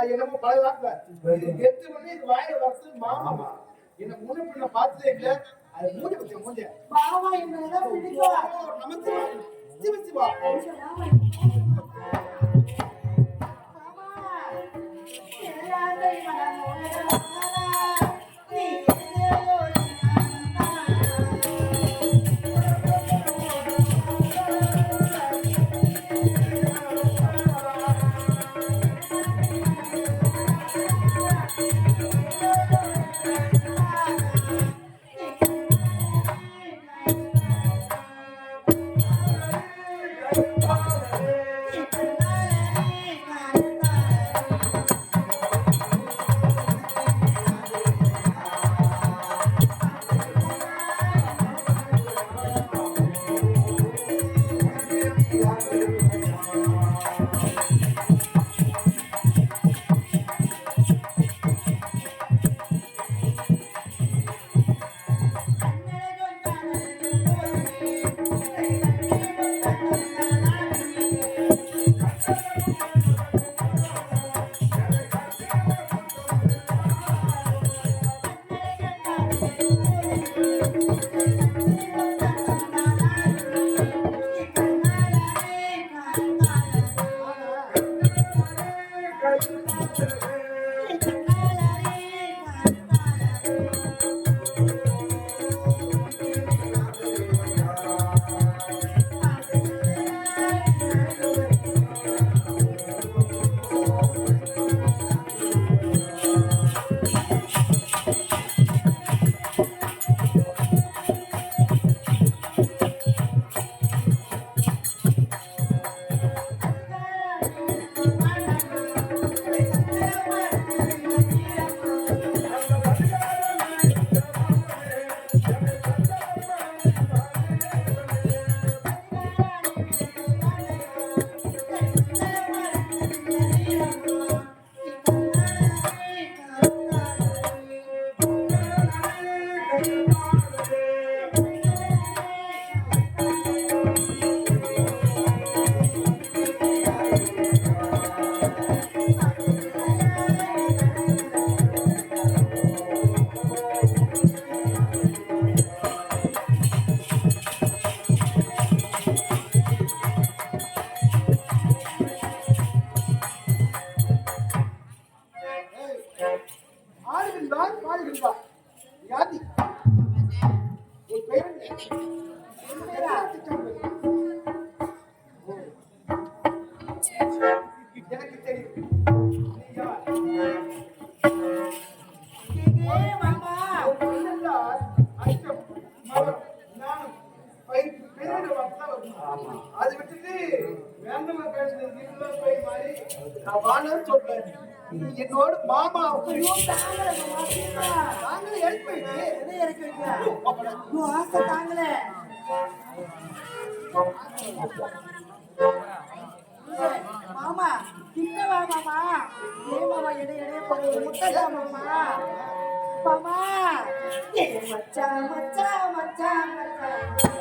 என்னமோ பழைய வார்த்தை எட்டு மணி இது வாயில வரது மாமா என்ன முன்ன பின்ன பார்த்ததே இல்ல அது மூடி வச்ச மூஞ்ச மாமா என்ன பிடிக்கும் நமக்கு சிவசிவா நான் வாழன்னு சொல்றேன். நீ என்னோட மாமா ஐயோ, தாங்கல மாமா, சீக்கிரம். நாங்களும் ஹெல்ப் பண்ணி எதை இறக்கி வைக்க? ஐயோ, ஆசை தாங்கல. மாமா, கிட்ட வா மாமா. ஏ மாமா, எடைய போய் முட்டை தா மாமா. மாமா, ஏ மச்சான் மச்சான் மச்சான் மச்சான்.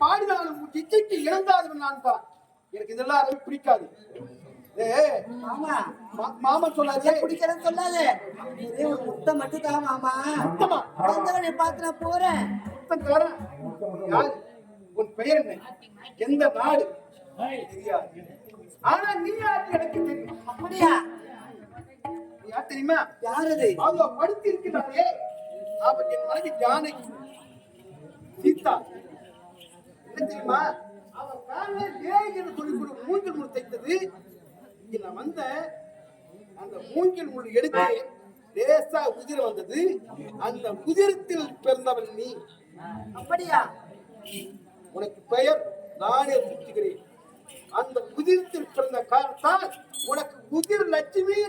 பாடினாலும் இசைக்கு இழந்தாதவன் நான் தான். எனக்கு இதெல்லாம் பிடிக்காது. மாமா, மாமா சொல்லாதே, பிடிக்கிறேன்னு சொல்லாத. ஒரே ஒரு முட்டை மட்டும் தான் மாமா. வந்தவனை பார்த்து நான் போறேன். யாரு? உன் பெயர் என்ன? எந்த நாடு? தெரியாது. ஆனா நீ யாரு எனக்கு தெரியும். அப்படியா? யார் தெரியுமா? யாரது? அவங்க படுத்தி இருக்கிறாரே, அவன் என் மனைவி ஜானகி சீதா. என்ன தெரியுமா? அவன் காலையில என்று சொல்லி ஒரு மூங்கில் முள் தைத்தது. இங்க நான் வந்த அந்த மூங்கில் முள் எடுத்து லேசா உதிர வந்தது. அந்த உதிரத்தில் பிறந்தவன் நீ. அப்படியா? உனக்கு பெயர் நானே சுற்றுகிறேன். அந்த உதிரத்தில் பிறந்த காரணத்தால் உனக்கு உதிர லட்சுமி.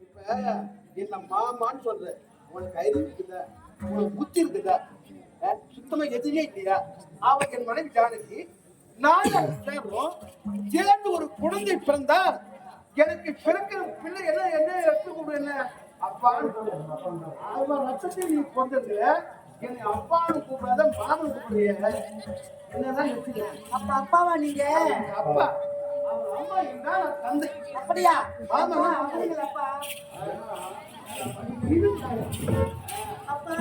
இப்ப என்ன மாமான்னு சொல்ற, உனக்கு அறிவு இருக்குதா? உனக்கு புத்தி இருக்குதா? சுத்தமா எதுவுமே இல்லையா? அவன் என் மனைவி ஜானகி, நான் சேர்றோம். சேர்ந்து ஒரு குழந்தை பிறந்தால் எனக்கு பிறக்கிற பிள்ளை என்ன என்ன எடுத்து என்ன அப்பான்னு அவன் லட்சத்தை நீ கொண்டது. என்னை அப்பான்னு கூப்பிடாத, மாமன் கூப்பிடுறிய. என்னதான் வச்சுக்கிறேன். அப்ப அப்பாவா நீங்க? அப்பா. அவன் அம்மா இருந்தா தந்தை. அப்படியா? ஆமா. அப்பா அப்பா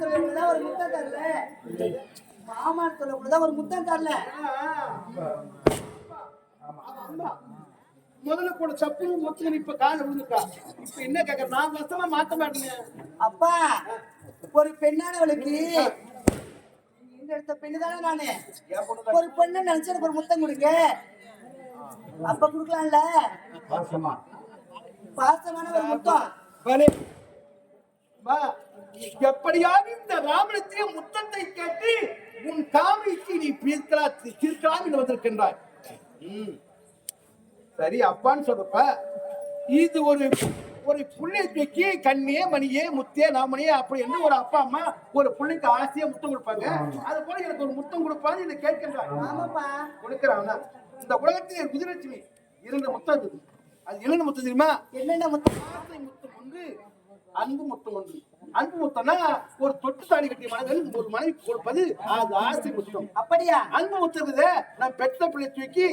சொல்லக்கூடாது ஒரு முத்தம் தரல. மாமான்னு சொல்லக்கூடாது ஒரு முத்தம் தரல. அம்மா முதல்ல கூட சப்பு முத்துக்கு இப்ப கால விழுந்துட்டா. இப்ப என்ன கேக்குற? நான் வருஷமா மாத்த மாட்டேன். அப்பா ஒரு பெண்ணானவளுக்கு இந்த இடத்த பெண்ணு தானே நானு. ஒரு பெண்ணு நினைச்சு எனக்கு ஒரு முத்தம் கொடுங்க. அப்ப கொடுக்கலாம்ல. பாசமான ஒரு முத்தம். எப்படியாவது இந்த ராமணத்திலே முத்தத்தை கேட்டு உன் காமிக்கு நீ தீர்க்கலாம் என்று வந்திருக்கின்றாய். சரி அப்பான்னு சொல்றப்ப இது ஒரு பிள்ளைக்கு கண்ணியே மணியே முத்தே நாமணியே அப்படி என்று ஒரு அப்பா அம்மா ஒரு பிள்ளைக்கு ஆசையா முத்தம் கொடுப்பாங்க. அது போல எனக்கு ஒரு முத்தம் கொடுப்பான்னு இதை கேட்கின்றான். ஆமாப்பா கொடுக்கிறான். இந்த உலகத்தில் குதிரட்சுமி இரண்டு முத்தம் இருக்குது. அது என்னென்ன முத்தம் தெரியுமா? என்னென்ன முத்தம்? ஆசை முத்தம் ஒன்று, அன்பு முத்தம் ஒன்று. அன்பு முத்தம்னா ஒரு தொட்டு தாடி கட்டிய மனிதன் ஒரு மனைவி கொடுப்பது அது ஆசை முத்தம். அப்படியா? அன்பு முத்தம் இருக்குது. நான் பெற்ற பிள்ளை தூக்கி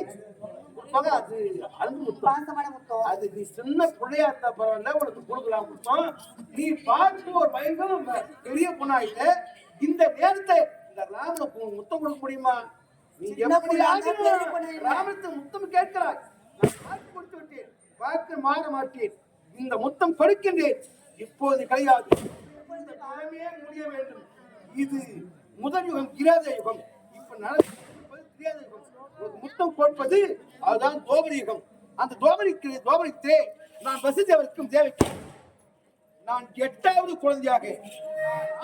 அது அன்பு முத்தம். பாசமான முத்தம். அது நீ சின்ன பிள்ளையா இருந்தா பரவாயில்ல உனக்கு கொடுக்கலாம் முத்தம். நீ பார்த்து ஒரு பயங்கரம் பெரிய பொண்ணாயிட்டு இந்த நேரத்தை இந்த ராமனுக்கு முத்தம் கொடுக்க முடியுமா? நீ எப்படி ராமனுக்கு முத்தம் கேட்கிறாய்? நான் வாக்கு கொடுத்து விட்டேன், வாக்கு மாற மாட்டேன். இந்த முத்தம் கொடுக்கின்றேன். இப்போது கிடையாது, இந்த காலமே முடிய வேண்டும். இது முதல் யுகம், கிராத யுகம். இப்ப நடப்பது கிராத யுகம். முத்தம் கொடுப்பது அதுதான் தோபரி யுகம். அந்த தோபரிக்கே நான் வசுதேவருக்கும் தேவைக்கும் நான் 8வது குழந்தையாக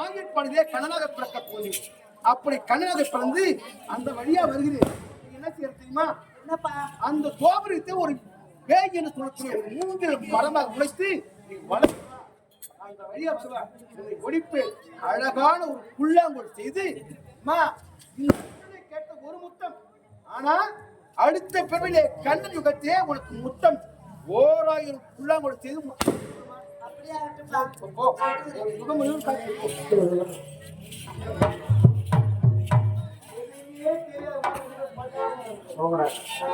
ஆயர்பாடிலே கண்ணனாக பிறக்க போனேன். அப்படி கண்ணனாக பிறந்து அந்த வழியா வருகிறேன். என்ன செய்ய தெரியுமா? என்னப்பா? அந்த தோபரித்தை ஒரு பேய் என்று சொல்லக்கூடிய மூங்கில் மரமாக உழைத்து நீ வளர்த்து அந்த வழியா ஒடிப்பு அழகான ஒரு புல்லாங்குழல் செய்து கேட்ட ஒரு முத்தம். ஆனா அடுத்த பிறவிலே கண்ணன் யுகத்தையே உனக்கு முத்தம் 1000 புல்லாங்குழல் செய்து அப்படியே யுகம்